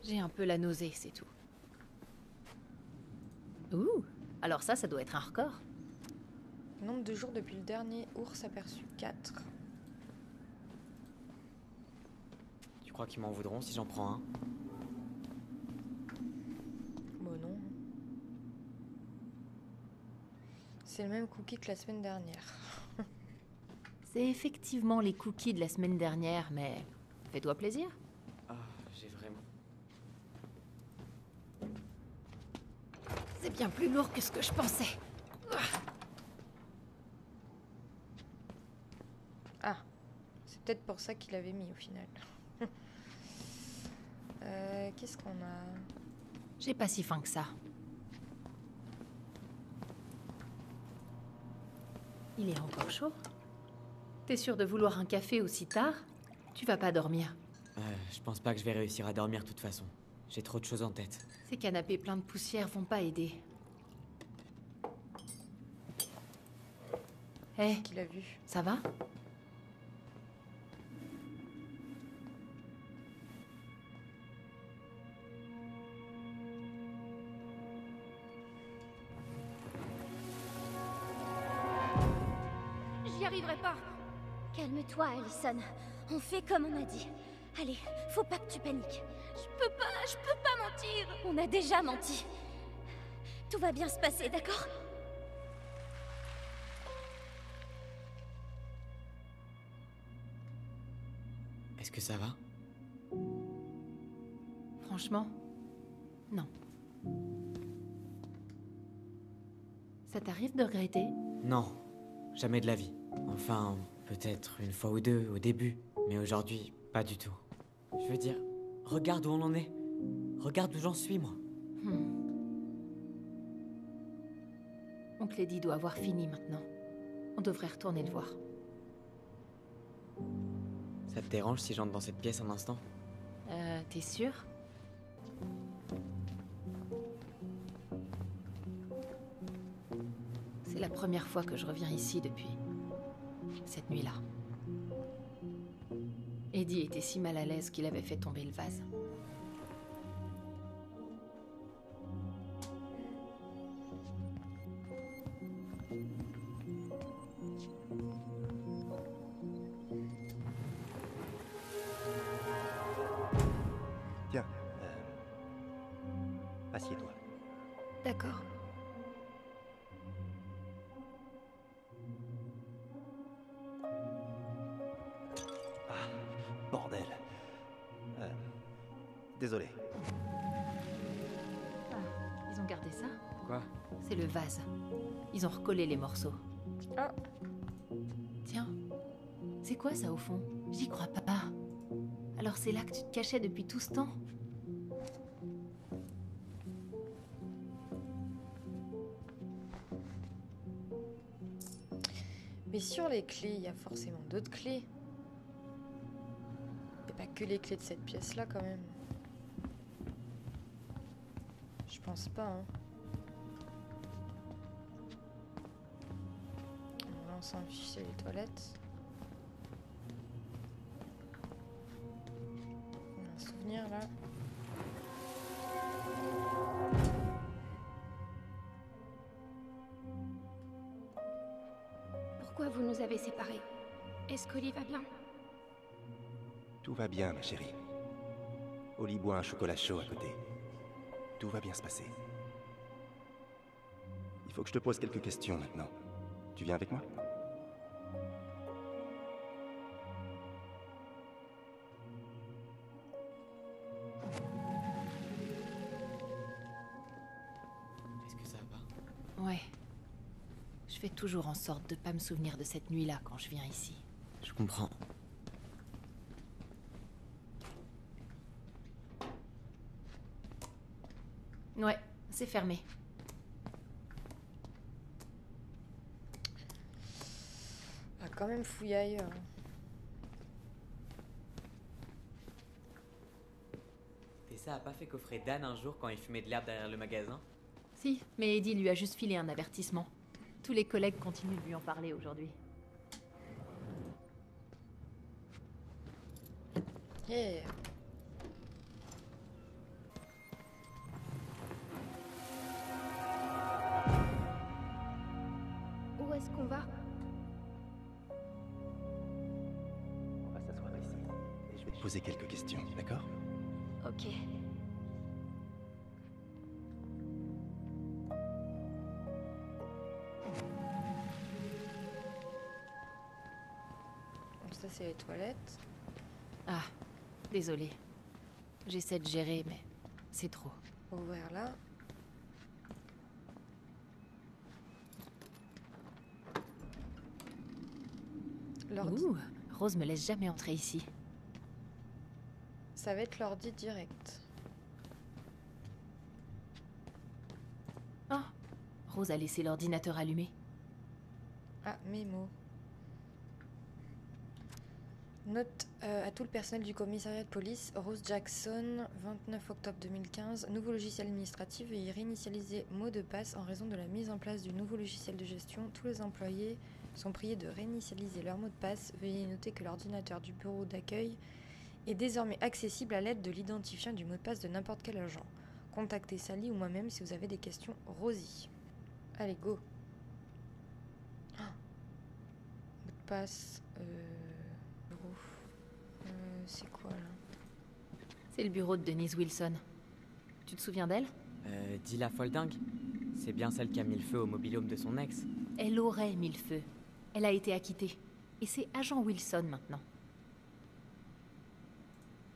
J'ai un peu la nausée, c'est tout. Ouh, alors ça doit être un record. Nombre de jours depuis le dernier ours aperçu, 4. Tu crois qu'ils m'en voudront si j'en prends un? Bon non. c'est le même cookie que la semaine dernière. C'est effectivement les cookies de la semaine dernière, mais fais-toi plaisir. Ah, j'ai vraiment... C'est bien plus lourd que ce que je pensais. Ah, c'est peut-être pour ça qu'il avait mis au final. Qu'est-ce qu'on a? J'ai pas si faim que ça. Il est encore chaud. T'es sûr de vouloir un café aussi tard? Tu vas pas dormir. Je pense pas que je vais réussir à dormir de toute façon. J'ai trop de choses en tête. Ces canapés pleins de poussière vont pas aider. Hé, Qu'il a vu. ça va? J'y arriverai pas. Calme-toi, Allison. On fait comme on a dit. Allez, faut pas que tu paniques. Je peux pas mentir. On a déjà menti. Tout va bien se passer, d'accord? Est-ce que ça va? Franchement, non. Ça t'arrive de regretter? Non, jamais de la vie. Enfin, peut-être une fois ou deux au début, mais aujourd'hui, pas du tout. Je veux dire, regarde où on en est. Regarde où j'en suis, moi. Oncle Eddie doit avoir fini maintenant. On devrait retourner le voir. Ça te dérange si j'entre dans cette pièce un instant? T'es sûr? C'est la première fois que je reviens ici depuis cette nuit-là. Eddie était si mal à l'aise qu'il avait fait tomber le vase. Tiens, assieds-toi. D'accord. Bordel. Désolé. Ah, ils ont gardé ça? Quoi? C'est le vase. Ils ont recollé les morceaux. Ah. Tiens, c'est quoi ça au fond? J'y crois pas. Alors c'est là que tu te cachais depuis tout ce temps? Mais sur les clés, il y a forcément d'autres clés. Il n'y a pas que les clés de cette pièce-là, quand même. Je pense pas, hein. Là, on s'en fiche, c'est les toilettes. On a un souvenir, là. Pourquoi vous nous avez séparés? Est-ce qu'Oli va bien? Tout va bien, ma chérie. Oli boit un chocolat chaud à côté. Tout va bien se passer. Il faut que je te pose quelques questions maintenant. Tu viens avec moi? Est-ce que ça va? Ouais. Je fais toujours en sorte de pas me souvenir de cette nuit-là quand je viens ici. Je comprends. Ouais, c'est fermé. Ah, quand même fouiller ailleurs. Tessa a pas fait coffrer Dan un jour quand il fumait de l'herbe derrière le magasin? Si, mais Eddie lui a juste filé un avertissement. Tous les collègues continuent de lui en parler aujourd'hui. Yeah. Où est-ce qu'on va? On va s'asseoir ici. Et je vais te poser quelques questions, d'accord? Ok. Donc ça, c'est les toilettes. Ah, désolée. J'essaie de gérer, mais c'est trop. Ouvrir là. L'ordi. Ouh, Rose me laisse jamais entrer ici. Ça va être l'ordi direct. Oh, Rose a laissé l'ordinateur allumé. Ah, mémo. Note à tout le personnel du commissariat de police, Rose Jackson, 29 octobre 2015, nouveau logiciel administratif, veuillez réinitialiser mot de passe en raison de la mise en place du nouveau logiciel de gestion. Tous les employés sont priés de réinitialiser leur mot de passe. Veuillez noter que l'ordinateur du bureau d'accueil est désormais accessible à l'aide de l'identifiant du mot de passe de n'importe quel agent. Contactez Sally ou moi-même si vous avez des questions. Rosie. Allez, go. Oh. Mot de passe. Bureau. C'est quoi là? C'est le bureau de Denise Wilson. Tu te souviens d'elle? Dis la folle dingue. C'est bien celle qui a mis le feu au mobil-home de son ex. Elle aurait mis le feu. Elle a été acquittée. Et c'est agent Wilson maintenant.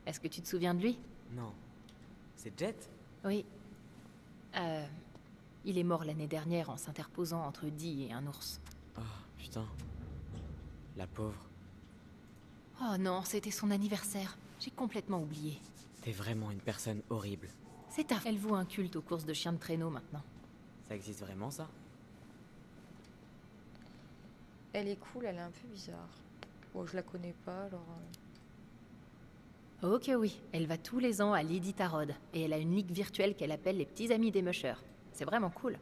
Est-ce que tu te souviens de lui? Non. C'est Jet? Oui. Il est mort l'année dernière en s'interposant entre Dee et un ours. Oh, putain. La pauvre. Oh non, c'était son anniversaire. J'ai complètement oublié. T'es vraiment une personne horrible. C'est ta... Elle voue un culte aux courses de chiens de traîneau maintenant. Ça existe vraiment, ça? Elle est cool, elle est un peu bizarre. Bon, je la connais pas, alors... Ok oui, elle va tous les ans à Lady Tarod. Et elle a une ligue virtuelle qu'elle appelle les petits amis des mushers. C'est vraiment cool.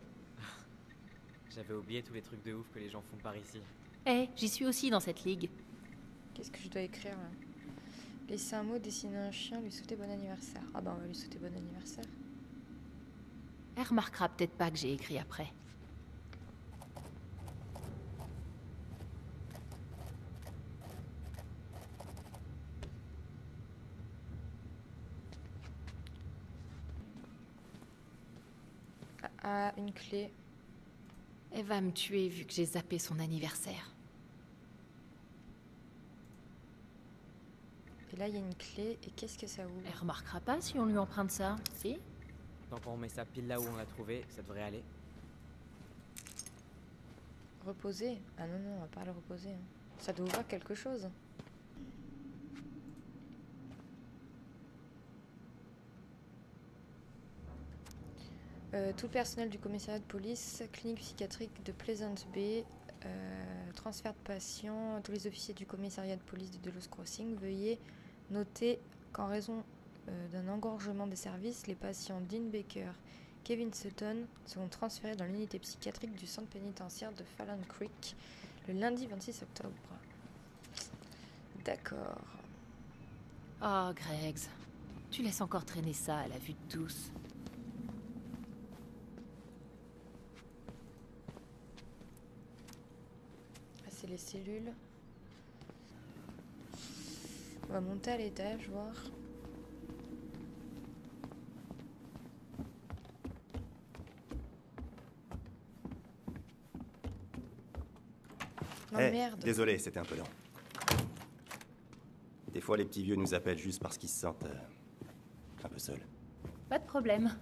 J'avais oublié tous les trucs de ouf que les gens font par ici. Eh, j'y suis aussi dans cette ligue. Qu'est-ce que je dois écrire là? Laisser un mot, dessiner un chien, lui souhaiter bon anniversaire. Ah bah on va lui souhaiter bon anniversaire. Elle remarquera peut-être pas que j'ai écrit après. Ah, une clé. Elle va me tuer vu que j'ai zappé son anniversaire. Et là, il y a une clé. Et qu'est-ce que ça ouvre? Elle remarquera pas si on lui emprunte ça, si? Tant qu'on met ça pile là où on l'a trouvé, ça devrait aller. Reposer? Ah non, non, on va pas le reposer. Hein. Ça doit ouvrir quelque chose. Tout le personnel du commissariat de police, clinique psychiatrique de Pleasant Bay, transfert de patients, tous les officiers du commissariat de police de Delos Crossing, veuillez noter qu'en raison d'un engorgement des services, les patients Dean Baker, Kevin Sutton seront transférés dans l'unité psychiatrique du centre pénitentiaire de Fallon Creek le lundi 26 octobre. D'accord. Oh, Greggs, tu laisses encore traîner ça à la vue de tous. C'est les cellules. On va monter à l'étage, voir. Non, merde. Désolé, c'était un peu lent. Des fois, les petits vieux nous appellent juste parce qu'ils se sentent un peu seuls. Pas de problème.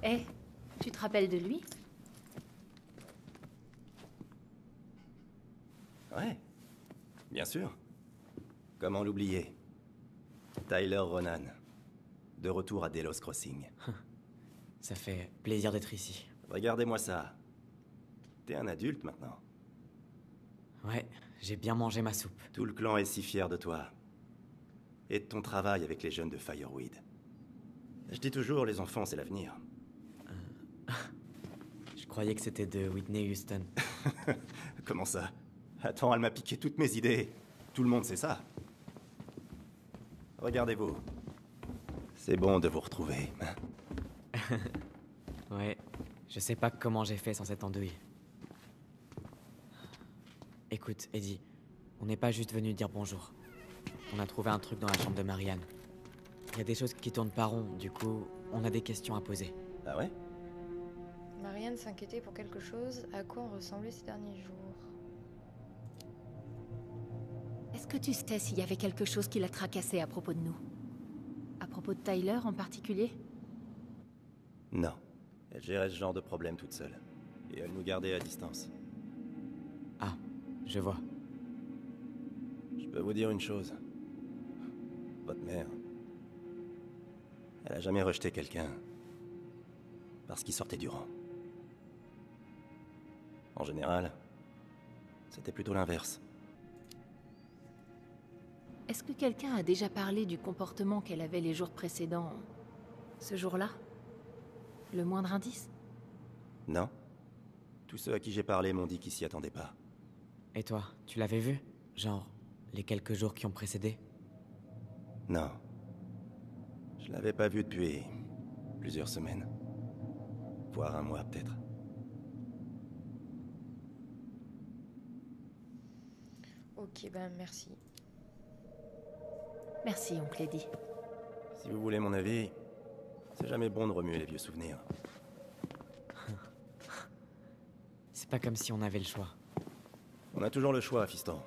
Eh, tu te rappelles de lui? Ouais, bien sûr. Comment l'oublier? Tyler Ronan, de retour à Delos Crossing. Ça fait plaisir d'être ici. Regardez-moi ça. T'es un adulte maintenant. Ouais, j'ai bien mangé ma soupe. Tout le clan est si fier de toi. Et de ton travail avec les jeunes de Fireweed. Je dis toujours, les enfants, c'est l'avenir. Je croyais que c'était de Whitney Houston. Comment ça? Attends, elle m'a piqué toutes mes idées. Tout le monde sait ça. Regardez-vous. C'est bon de vous retrouver, hein? Ouais, je sais pas comment j'ai fait sans cette andouille. Écoute, Eddie, on n'est pas juste venu dire bonjour. On a trouvé un truc dans la chambre de Marianne. Il y a des choses qui tournent pas rond, du coup, on a des questions à poser. Ah ouais? Marianne s'inquiétait pour quelque chose. À quoi on ressemblait ces derniers jours? Est-ce que tu sais s'il y avait quelque chose qui l'a tracassé à propos de nous? À propos de Tyler en particulier? Non. Elle gérait ce genre de problème toute seule. Et elle nous gardait à distance. Ah, je vois. Je peux vous dire une chose. Votre mère... Elle a jamais rejeté quelqu'un... parce qu'il sortait du rang. En général, c'était plutôt l'inverse. Est-ce que quelqu'un a déjà parlé du comportement qu'elle avait les jours précédents? Ce jour-là? Le moindre indice? Non. Tous ceux à qui j'ai parlé m'ont dit qu'ils s'y attendaient pas. Et toi, tu l'avais vu? Genre, les quelques jours qui ont précédé? Non. Je l'avais pas vu depuis... plusieurs semaines. Voire un mois, peut-être. Ok, ben merci. Merci, oncle Eddie. Si vous voulez mon avis, c'est jamais bon de remuer les vieux souvenirs. C'est pas comme si on avait le choix. On a toujours le choix, fiston.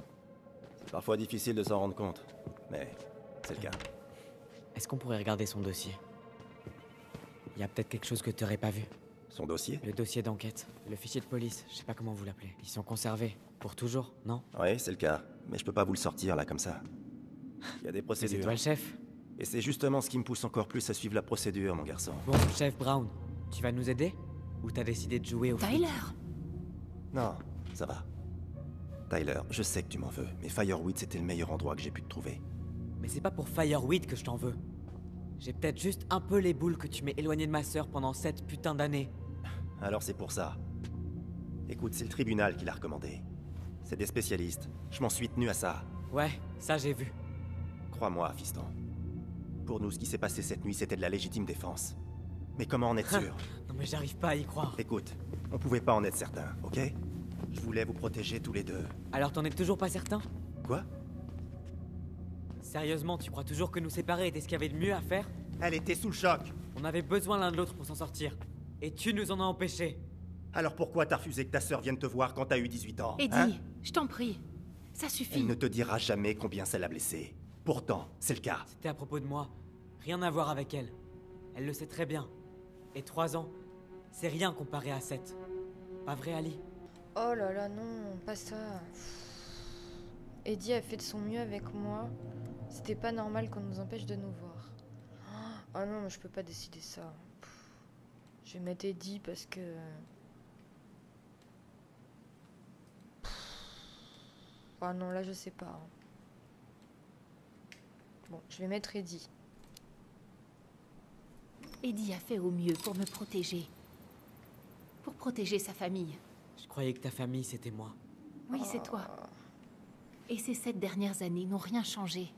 C'est parfois difficile de s'en rendre compte, mais c'est le cas. Est-ce qu'on pourrait regarder son dossier? Il y a peut-être quelque chose que t'aurais pas vu. Son dossier? Le dossier d'enquête, le fichier de police, je sais pas comment vous l'appelez. Ils sont conservés, pour toujours, non? Oui, c'est le cas, mais je peux pas vous le sortir là comme ça. Il y a des C'est procédures. toi le chef? Et c'est justement ce qui me pousse encore plus à suivre la procédure, mon garçon. Bon, chef Brown, tu vas nous aider? Ou t'as décidé de jouer au flic? Tyler! Non, ça va. Tyler, je sais que tu m'en veux, mais Fireweed c'était le meilleur endroit que j'ai pu te trouver. Mais c'est pas pour Fireweed que je t'en veux. J'ai peut-être juste un peu les boules que tu m'aies éloigné de ma sœur pendant 7 putains d'années. Alors c'est pour ça. Écoute, c'est le tribunal qui l'a recommandé. C'est des spécialistes. Je m'en suis tenu à ça. Ouais, ça j'ai vu. Crois-moi, fiston. Pour nous, ce qui s'est passé cette nuit, c'était de la légitime défense. Mais comment en être sûr? Non mais j'arrive pas à y croire. Écoute, on pouvait pas en être certain, ok? Je voulais vous protéger tous les deux. Alors t'en es toujours pas certain? Quoi? Sérieusement, tu crois toujours que nous séparer était ce qu'il y avait de mieux à faire? Elle était sous le choc. On avait besoin l'un de l'autre pour s'en sortir. Et tu nous en as empêchés. Alors pourquoi t'as refusé que ta sœur vienne te voir quand t'as eu 18 ans? Eddie, hein? je t'en prie. Ça suffit. Elle ne te dira jamais combien ça l'a blessée. Pourtant, c'est le cas. C'était à propos de moi. Rien à voir avec elle. Elle le sait très bien. Et 3 ans, c'est rien comparé à 7. Pas vrai, Ali? Oh là là, non, pas ça. Eddie a fait de son mieux avec moi. C'était pas normal qu'on nous empêche de nous voir. Oh non, mais je peux pas décider ça. Je vais mettre Eddie parce que... Oh non, là je sais pas. Bon, je vais mettre Eddie. Eddie a fait au mieux pour me protéger. Pour protéger sa famille. Je croyais que ta famille, c'était moi. Oui, c'est toi. Et ces 7 dernières années n'ont rien changé.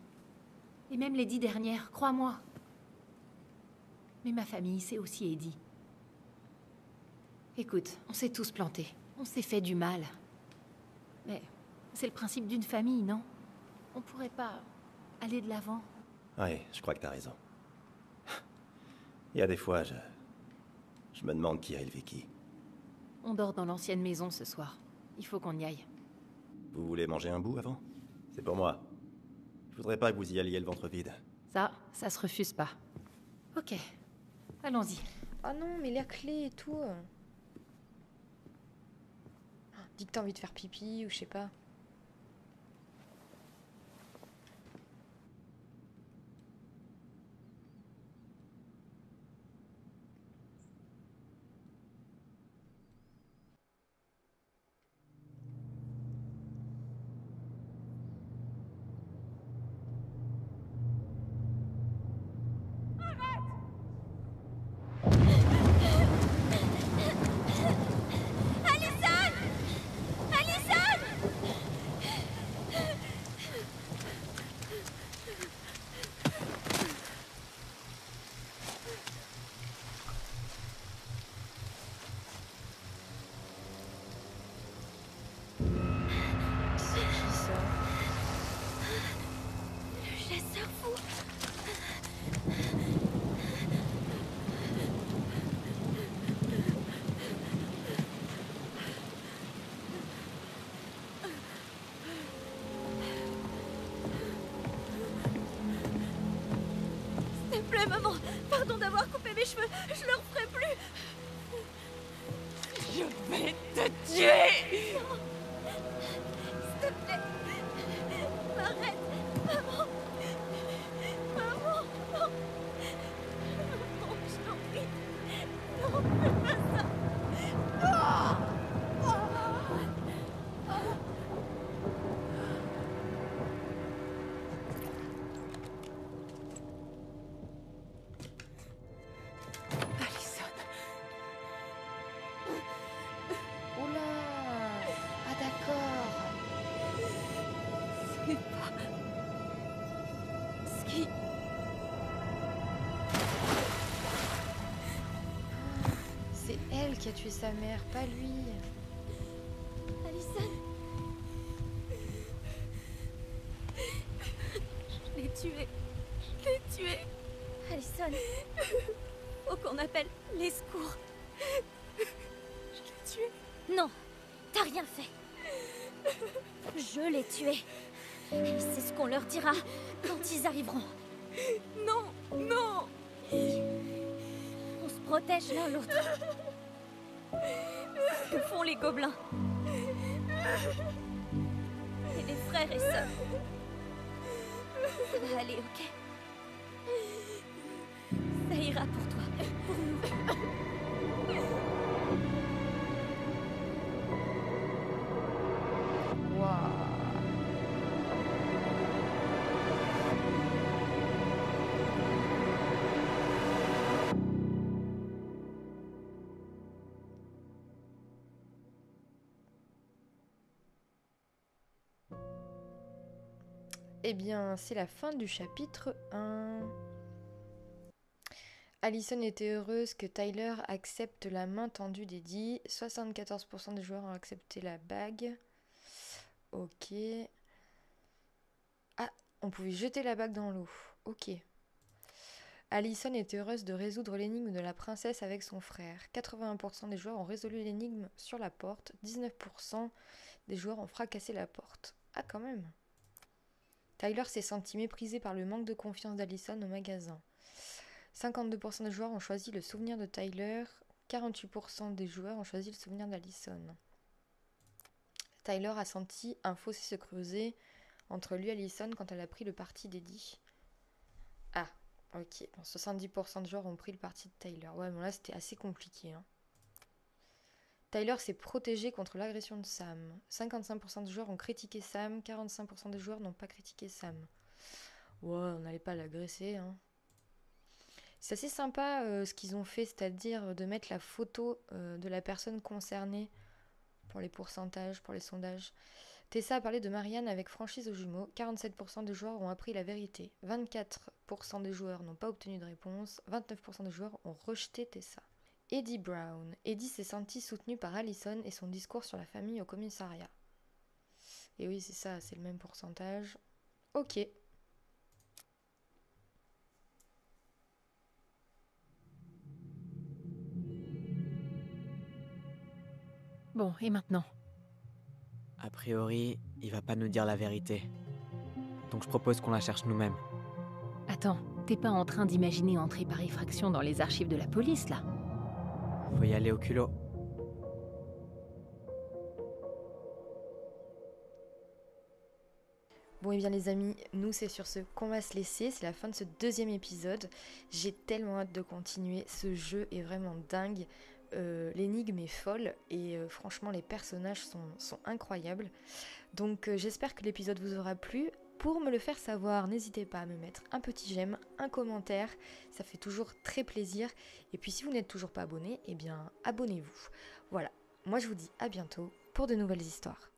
Et même les 10 dernières, crois-moi. Mais ma famille, c'est aussi Eddie. Écoute, on s'est tous plantés. On s'est fait du mal. Mais c'est le principe d'une famille, non? On pourrait pas aller de l'avant? Ouais, je crois que t'as raison. Il y a des fois, je me demande qui a élevé qui. On dort dans l'ancienne maison ce soir. Il faut qu'on y aille. Vous voulez manger un bout avant? C'est pour moi. Je voudrais pas que vous y alliez le ventre vide. Ça se refuse pas. Ok, allons-y. Oh non, mais la clé et tout. Dis que t'as envie de faire pipi ou je sais pas. Allison! Allison! plaît, maman. Pardon d'avoir coupé mes cheveux. Je le referai plus. Je vais te tuer. Non. S'il te plaît. Arrête. Maman. Maman. Non. Non, je t'en prie. Non, fais pas ça. Ah. Allison. Oula! Ah d'accord. C'est pas... ce qui... C'est elle qui a tué sa mère, pas lui. Allison. Je l'ai tué. Je l'ai tué. Allison. Faut qu'on appelle les secours. Je l'ai tué. Non, t'as rien fait. Je l'ai tué. Et c'est ce qu'on leur dira quand ils arriveront. Non, non. On se protège l'un l'autre. C'est ce que font les gobelins. Et les frères et sœurs. Ça va aller, ok? Ça ira pour toi, pour nous. Waouh. Eh bien, c'est la fin du chapitre 1. Allison était heureuse que Tyler accepte la main tendue d'Eddie. 74% des joueurs ont accepté la bague. Ok. Ah, on pouvait jeter la bague dans l'eau. Ok. Allison était heureuse de résoudre l'énigme de la princesse avec son frère. 81% des joueurs ont résolu l'énigme sur la porte. 19% des joueurs ont fracassé la porte. Ah, quand même. Tyler s'est senti méprisé par le manque de confiance d'Allison au magasin. 52% des joueurs ont choisi le souvenir de Tyler. 48% des joueurs ont choisi le souvenir d'Allison. Tyler a senti un fossé se creuser entre lui et Allison quand elle a pris le parti d'Eddie. Ah, ok. Bon, 70% de joueurs ont pris le parti de Tyler. Ouais, bon là c'était assez compliqué. Hein. Tyler s'est protégé contre l'agression de Sam. 55% des joueurs ont critiqué Sam. 45% des joueurs n'ont pas critiqué Sam. Ouais, on n'allait pas l'agresser. Hein. C'est assez sympa ce qu'ils ont fait, c'est-à-dire de mettre la photo de la personne concernée pour les pourcentages, pour les sondages. Tessa a parlé de Marianne avec franchise aux jumeaux. 47% des joueurs ont appris la vérité. 24% des joueurs n'ont pas obtenu de réponse. 29% des joueurs ont rejeté Tessa. Eddie Brown. Eddie s'est senti soutenu par Allison et son discours sur la famille au commissariat. Et oui, c'est ça, c'est le même pourcentage. Ok. Bon, et maintenant? A priori, il va pas nous dire la vérité. Donc je propose qu'on la cherche nous-mêmes. Attends, t'es pas en train d'imaginer entrer par effraction dans les archives de la police, là? Faut y aller au culot. Bon et bien les amis, nous c'est sur ce qu'on va se laisser, c'est la fin de ce deuxième épisode. J'ai tellement hâte de continuer, ce jeu est vraiment dingue, l'énigme est folle et franchement les personnages sont incroyables. Donc j'espère que l'épisode vous aura plu. Pour me le faire savoir, n'hésitez pas à me mettre un petit j'aime, un commentaire, ça fait toujours très plaisir. Et puis si vous n'êtes toujours pas abonné, eh bien abonnez-vous. Voilà, moi je vous dis à bientôt pour de nouvelles histoires.